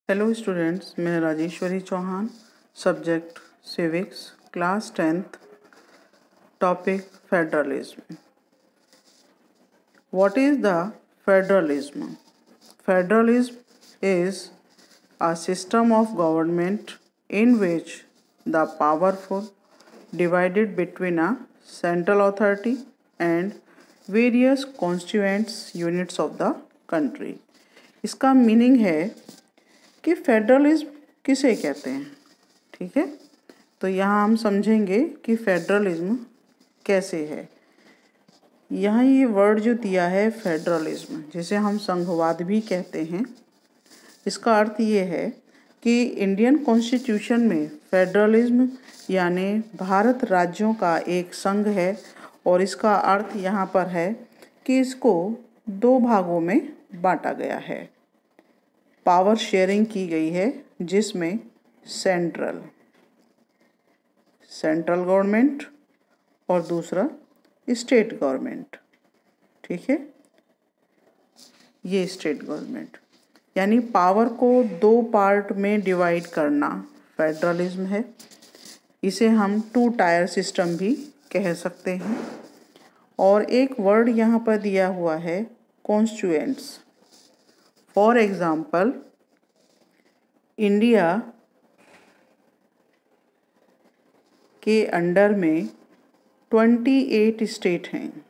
Hello students, मैं Rajeshwari Chauhan, subject civics, class 10th, topic federalism. What is the federalism? Federalism is a system of government in which the powerful divided between a central authority and various constituent units of the country। इसका meaning है कि federalism किसे कहते हैं। ठीक है, तो यहाँ हम समझेंगे कि फेडरलिज्म कैसे है। यहाँ ये वर्ड जो दिया है फेडरलिज्म, जिसे हम संघवाद भी कहते हैं, इसका अर्थ ये है कि इंडियन कॉन्स्टिट्यूशन में फेडरलिज्म यानी भारत राज्यों का एक संघ है और इसका अर्थ यहाँ पर है कि इसको दो भागों में बांटा गया है। पावर शेयरिंग की गई है जिसमें सेंट्रल गवर्नमेंट और दूसरा स्टेट गवर्नमेंट। ठीक है, ये स्टेट गवर्नमेंट यानी पावर को दो पार्ट में डिवाइड करना फेडरलिज्म है। इसे हम 2 टायर सिस्टम भी कह सकते हैं। और एक वर्ड यहाँ पर दिया हुआ है कॉन्स्टिट्यूएंट्स। फॉर एग्जाम्पल, इंडिया के अंडर में 28 स्टेट हैं।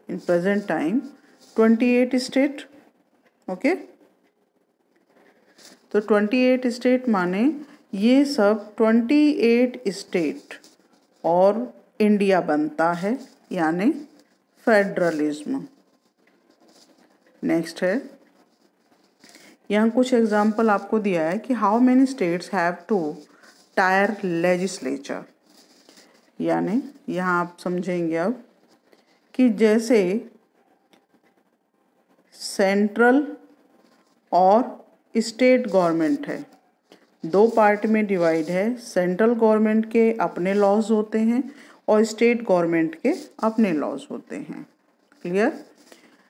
In present time 28 state. Okay, तो 28 स्टेट माने ये सब 28 स्टेट और इंडिया बनता है, यानी फेडरलिज्म। नेक्स्ट है, यहाँ कुछ एग्जाम्पल आपको दिया है कि how many states have 2 tyre legislature. यानी यहाँ आप समझेंगे अब कि जैसे सेंट्रल और स्टेट गवर्नमेंट है, दो पार्ट में डिवाइड है। सेंट्रल गवर्नमेंट के अपने लॉज होते हैं और स्टेट गवर्नमेंट के अपने लॉज होते हैं। क्लियर?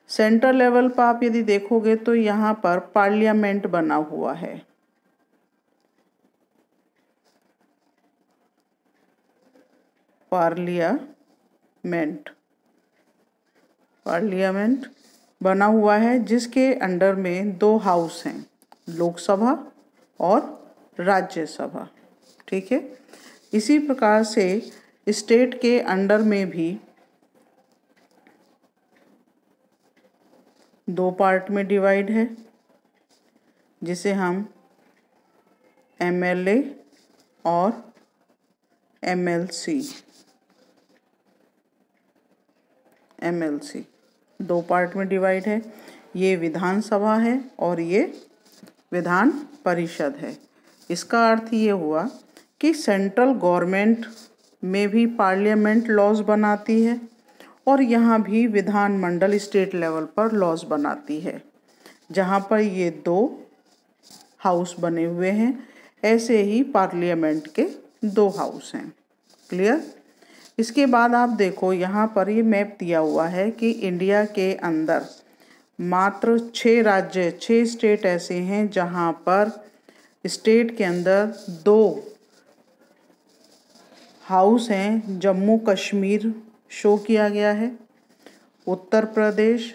सेंट्रल लेवल पर आप यदि देखोगे तो यहाँ पर पार्लियामेंट बना हुआ है। पार्लियामेंट बना हुआ है जिसके अंडर में 2 हाउस हैं, लोकसभा और राज्यसभा। ठीक है, इसी प्रकार से स्टेट के अंडर में भी 2 पार्ट में डिवाइड है, जिसे हम एमएलए और एमएलसी 2 पार्ट में डिवाइड है। ये विधानसभा है और ये विधान परिषद है। इसका अर्थ ये हुआ कि सेंट्रल गवर्नमेंट में भी पार्लियामेंट लॉज बनाती है और यहाँ भी विधानमंडल स्टेट लेवल पर लॉज बनाती है, जहाँ पर ये 2 हाउस बने हुए हैं। ऐसे ही पार्लियामेंट के 2 हाउस हैं। क्लियर? इसके बाद आप देखो, यहाँ पर ये मैप दिया हुआ है कि इंडिया के अंदर मात्र 6 राज्य 6 स्टेट ऐसे हैं जहाँ पर स्टेट के अंदर 2 हाउस हैं। जम्मू कश्मीर शो किया गया है, उत्तर प्रदेश,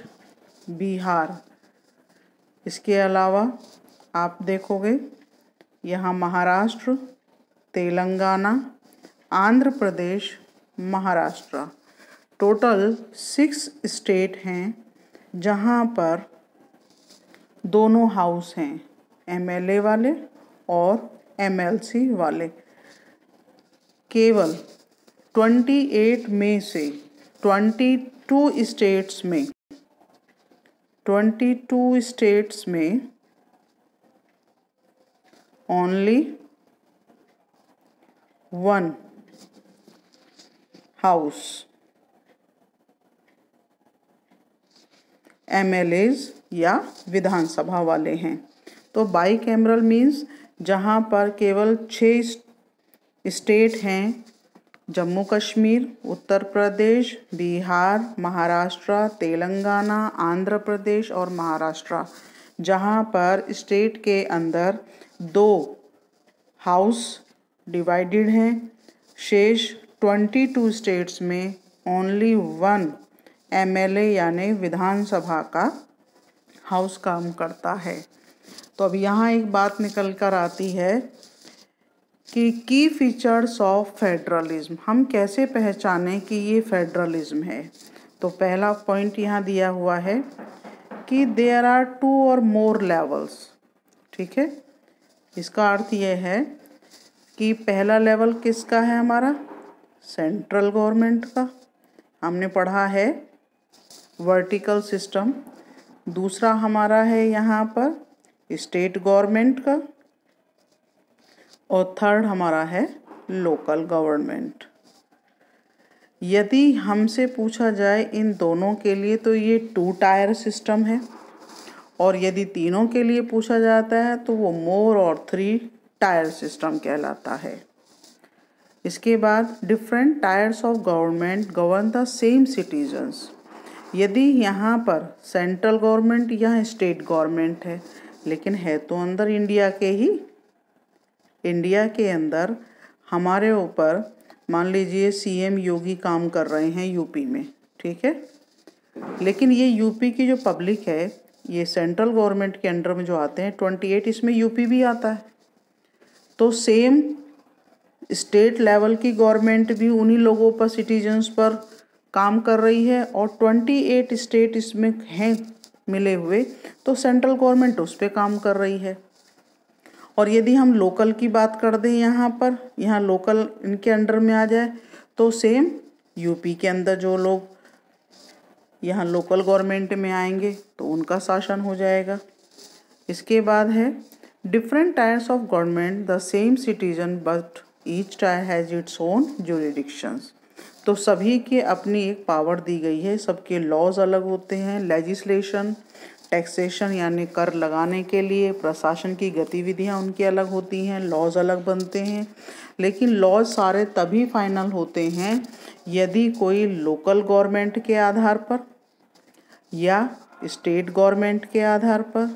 बिहार। इसके अलावा आप देखोगे यहाँ महाराष्ट्र, तेलंगाना, आंध्र प्रदेश, महाराष्ट्र। टोटल 6 स्टेट हैं जहाँ पर दोनों हाउस हैं, एमएलए वाले और एमएलसी वाले। केवल 28 में से 22 स्टेट्स में ओनली 1 हाउस एमएलएज या विधानसभा वाले हैं। तो बाईकैमरल मीन्स जहाँ पर केवल 6 स्टेट हैं, जम्मू कश्मीर, उत्तर प्रदेश, बिहार, महाराष्ट्र, तेलंगाना, आंध्र प्रदेश और महाराष्ट्र। जहाँ पर स्टेट के अंदर 2 हाउस डिवाइडेड हैं। शेष 22 स्टेट्स में ओनली 1 MLA यानी विधानसभा का हाउस काम करता है। तो अब यहाँ एक बात निकल कर आती है कि की फीचर्स ऑफ फेडरलिज्म, हम कैसे पहचानें कि ये फेडरलिज्म है। तो पहला पॉइंट यहाँ दिया हुआ है कि देयर आर 2 और मोर लेवल्स। ठीक है, इसका अर्थ ये है कि पहला लेवल किसका है हमारा, सेंट्रल गवर्नमेंट का, हमने पढ़ा है वर्टिकल सिस्टम। दूसरा हमारा है यहाँ पर स्टेट गवर्नमेंट का, और थर्ड हमारा है लोकल गवर्नमेंट। यदि हमसे पूछा जाए इन दोनों के लिए तो ये 2 टायर सिस्टम है, और यदि तीनों के लिए पूछा जाता है तो वो मोर और 3 टायर सिस्टम कहलाता है। इसके बाद different tiers of government govern the same citizens. यदि यहाँ पर सेंट्रल गवर्नमेंट या स्टेट गवर्नमेंट है, लेकिन है तो अंदर इंडिया के अंदर हमारे ऊपर मान लीजिए CM योगी काम कर रहे हैं यूपी में, ठीक है, लेकिन ये यूपी की जो पब्लिक है ये सेंट्रल गवर्नमेंट के अंडर में जो आते हैं 28, इसमें यूपी भी आता है। तो सेम स्टेट लेवल की गवर्नमेंट भी उन्हीं लोगों पर, सिटीजन्स पर काम कर रही है, और 28 स्टेट इसमें हैं मिले हुए, तो सेंट्रल गवर्नमेंट उस पर काम कर रही है। और यदि हम लोकल की बात कर दें यहाँ लोकल इनके अंडर में आ जाए, तो सेम यूपी के अंदर जो लोग यहाँ लोकल गवर्नमेंट में आएंगे तो उनका शासन हो जाएगा। इसके बाद है different tiers of government the same citizen but each tier has its own jurisdictions. तो सभी के अपनी एक पावर दी गई है, सबके लॉज अलग होते हैं। लेजिस्लेशन, टैक्सेशन यानी कर लगाने के लिए, प्रशासन की गतिविधियां उनकी अलग होती हैं, लॉज अलग बनते हैं। लेकिन लॉज सारे तभी फाइनल होते हैं यदि कोई लोकल गवर्नमेंट के आधार पर या स्टेट गवर्नमेंट के आधार पर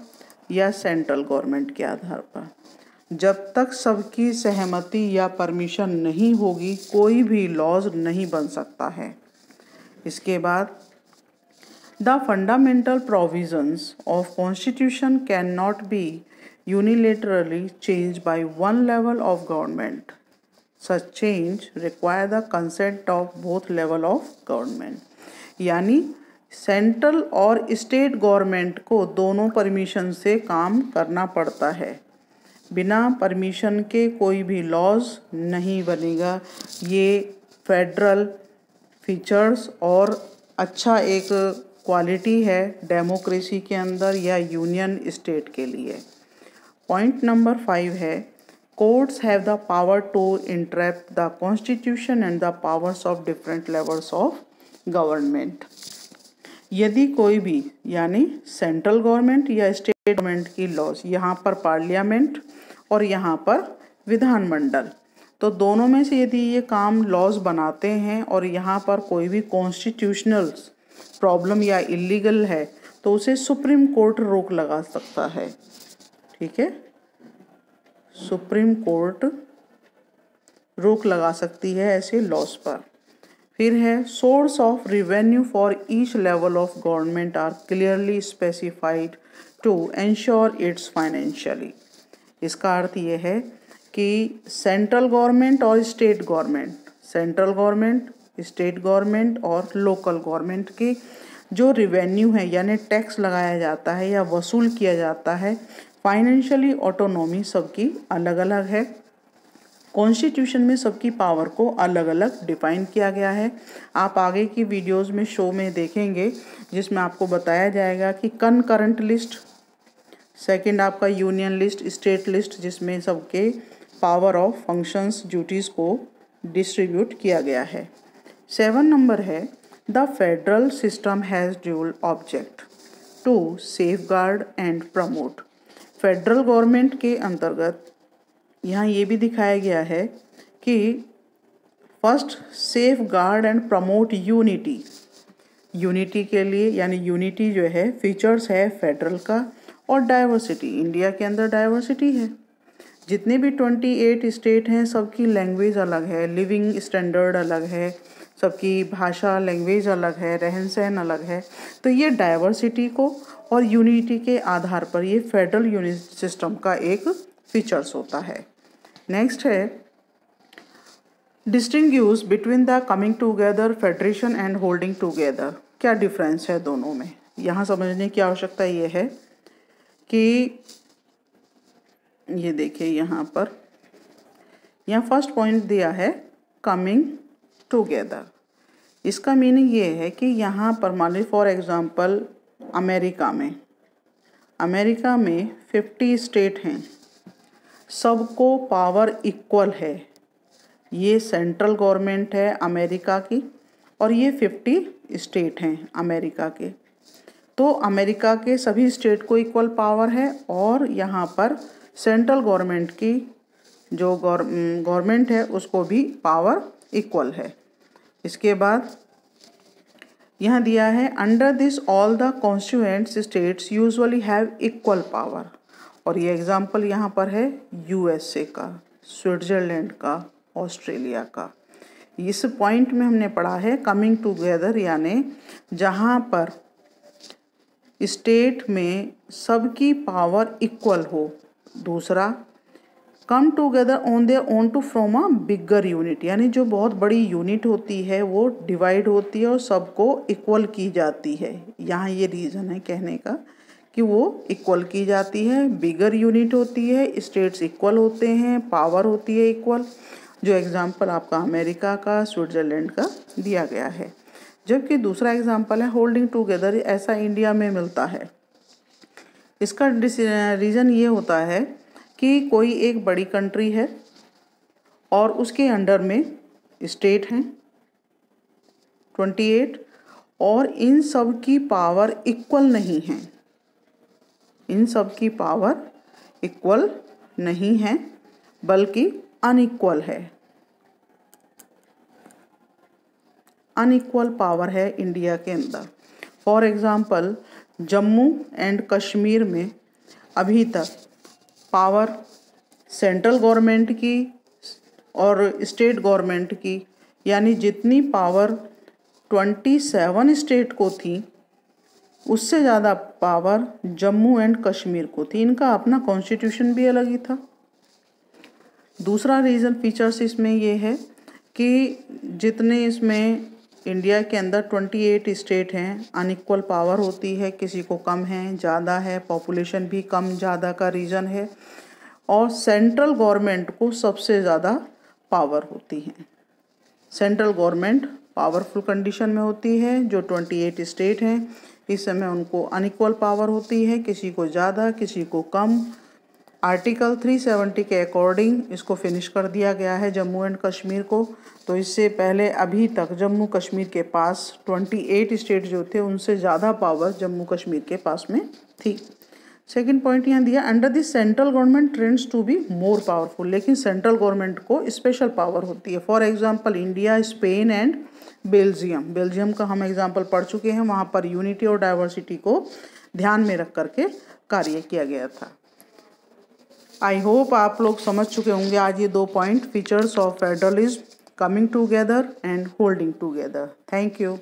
या सेंट्रल गवर्नमेंट के आधार पर, जब तक सबकी सहमति या परमिशन नहीं होगी कोई भी लॉज नहीं बन सकता है। इसके बाद The fundamental provisions of Constitution cannot be unilaterally changed by one level of government. Such change require the consent of both level of government. यानी सेंट्रल और स्टेट गवर्नमेंट को दोनों परमिशन से काम करना पड़ता है। बिना परमिशन के कोई भी लॉज नहीं बनेगा। ये फेडरल फीचर्स और अच्छा एक क्वालिटी है डेमोक्रेसी के अंदर या यूनियन स्टेट के लिए। पॉइंट नंबर 5 है courts have the power to interrupt the constitution and the powers of different levels of government. यदि कोई भी यानी सेंट्रल गवर्नमेंट या स्टेट गवर्नमेंट की लॉज, यहाँ पर पार्लियामेंट और यहाँ पर विधानमंडल, तो दोनों में से यदि ये काम लॉज बनाते हैं और यहाँ पर कोई भी कॉन्स्टिट्यूशनल प्रॉब्लम या इलीगल है तो उसे सुप्रीम कोर्ट रोक लगा सकता है। ठीक है, सुप्रीम कोर्ट रोक लगा सकती है ऐसे लॉज पर। फिर है source of revenue for each level of government are clearly specified to ensure its financially. इसका अर्थ ये है कि सेंट्रल गवर्नमेंट और state government, central government, state government और लोकल गवर्नमेंट के जो रेवेन्यू है यानी टैक्स लगाया जाता है या वसूल किया जाता है, फाइनेंशियली ऑटोनॉमी सबकी अलग अलग है। कॉन्स्टिट्यूशन में सबकी पावर को अलग अलग डिफाइन किया गया है। आप आगे की वीडियोस में शो में देखेंगे जिसमें आपको बताया जाएगा कि कनकरेंट लिस्ट, सेकंड आपका यूनियन लिस्ट, स्टेट लिस्ट, जिसमें सबके पावर ऑफ फंक्शंस ड्यूटीज़ को डिस्ट्रीब्यूट किया गया है। 7 नंबर है the federal system has dual object to safeguard and promote. Federal government के अंतर्गत यहाँ ये भी दिखाया गया है कि first safeguard and promote unity, unity के लिए यानी यूनिटी जो है फीचर्स है फेडरल का, और डाइवर्सिटी, इंडिया के अंदर डाइवर्सिटी है। जितने भी 28 स्टेट हैं सबकी लैंग्वेज अलग है, लिविंग स्टैंडर्ड अलग है, सबकी भाषा लैंग्वेज अलग है, रहन सहन अलग है। तो ये डाइवर्सिटी को और यूनिटी के आधार पर ये फेडरल यूनिट सिस्टम का एक फीचर्स होता है। नेक्स्ट है distinguish between the coming together, federation and holding together. क्या डिफरेंस है दोनों में, यहाँ समझने की आवश्यकता ये है कि ये देखिए यहाँ पर, यहाँ फर्स्ट पॉइंट दिया है कमिंग टुगेदर। इसका मीनिंग ये है कि यहाँ पर मान लीजिए फॉर एग्जांपल अमेरिका में 50 स्टेट हैं, सबको पावर इक्वल है। ये सेंट्रल गवर्नमेंट है अमेरिका की और ये 50 स्टेट हैं अमेरिका के। तो अमेरिका के सभी स्टेट को इक्वल पावर है और यहाँ पर सेंट्रल गवर्नमेंट की जो गवर्नमेंट है उसको भी पावर इक्वल है। इसके बाद यहाँ दिया है under this all the constituents states usually have equal power. और ये एग्जांपल यहाँ पर है यूएसए का, स्विट्जरलैंड का, ऑस्ट्रेलिया का। इस पॉइंट में हमने पढ़ा है कमिंग टुगेदर, यानी जहाँ पर स्टेट में सबकी पावर इक्वल हो। दूसरा come together on their own to from a bigger unit, यानी जो बहुत बड़ी यूनिट होती है वो डिवाइड होती है और सबको इक्वल की जाती है। यहाँ ये रीज़न है कहने का कि वो इक्वल की जाती है, बिगर यूनिट होती है, स्टेट्स इक्वल होते हैं, पावर होती है इक्वल। जो एग्जांपल आपका अमेरिका का, स्विट्जरलैंड का दिया गया है। जबकि दूसरा एग्जांपल है होल्डिंग टुगेदर, ऐसा इंडिया में मिलता है। इसका रीज़न ये होता है कि कोई एक बड़ी कंट्री है और उसके अंडर में स्टेट हैं 28 और इन सब की पावर इक्वल नहीं है, इन सब की पावर इक्वल नहीं है बल्कि अनइक्वल है। अनइक्वल पावर है इंडिया के अंदर। For example Jammu and Kashmir में अभी तक पावर सेंट्रल गवर्नमेंट की और स्टेट गवर्नमेंट की, यानी जितनी पावर 27 स्टेट को थी उससे ज़्यादा पावर जम्मू एंड कश्मीर को थी। इनका अपना कॉन्स्टिट्यूशन भी अलग ही था। दूसरा रीज़न फीचर्स इसमें ये है कि जितने इसमें इंडिया के अंदर 28 स्टेट हैं, अनइक्वल पावर होती है, किसी को कम है, ज़्यादा है, पॉपुलेशन भी कम ज़्यादा का रीज़न है। और सेंट्रल गवर्नमेंट को सबसे ज़्यादा पावर होती है। सेंट्रल गवर्नमेंट पावरफुल कंडीशन में होती है। जो 28 स्टेट हैं इस समय उनको अनइक्वल पावर होती है, किसी को ज़्यादा किसी को कम। आर्टिकल 370 के अकॉर्डिंग इसको फिनिश कर दिया गया है जम्मू एंड कश्मीर को। तो इससे पहले अभी तक जम्मू कश्मीर के पास 28 स्टेट जो थे उनसे ज़्यादा पावर जम्मू कश्मीर के पास में थी। सेकंड पॉइंट यहाँ दिया under this central government trends to be more powerful, लेकिन सेंट्रल गवर्नमेंट को स्पेशल पावर होती है। For example India, Spain and Belgium का हम एग्जांपल पढ़ चुके हैं। वहाँ पर यूनिटी और डाइवर्सिटी को ध्यान में रख करके कार्य किया गया था। आई होप आप लोग समझ चुके होंगे आज ये 2 point, features of federalism, coming together and holding together. Thank you.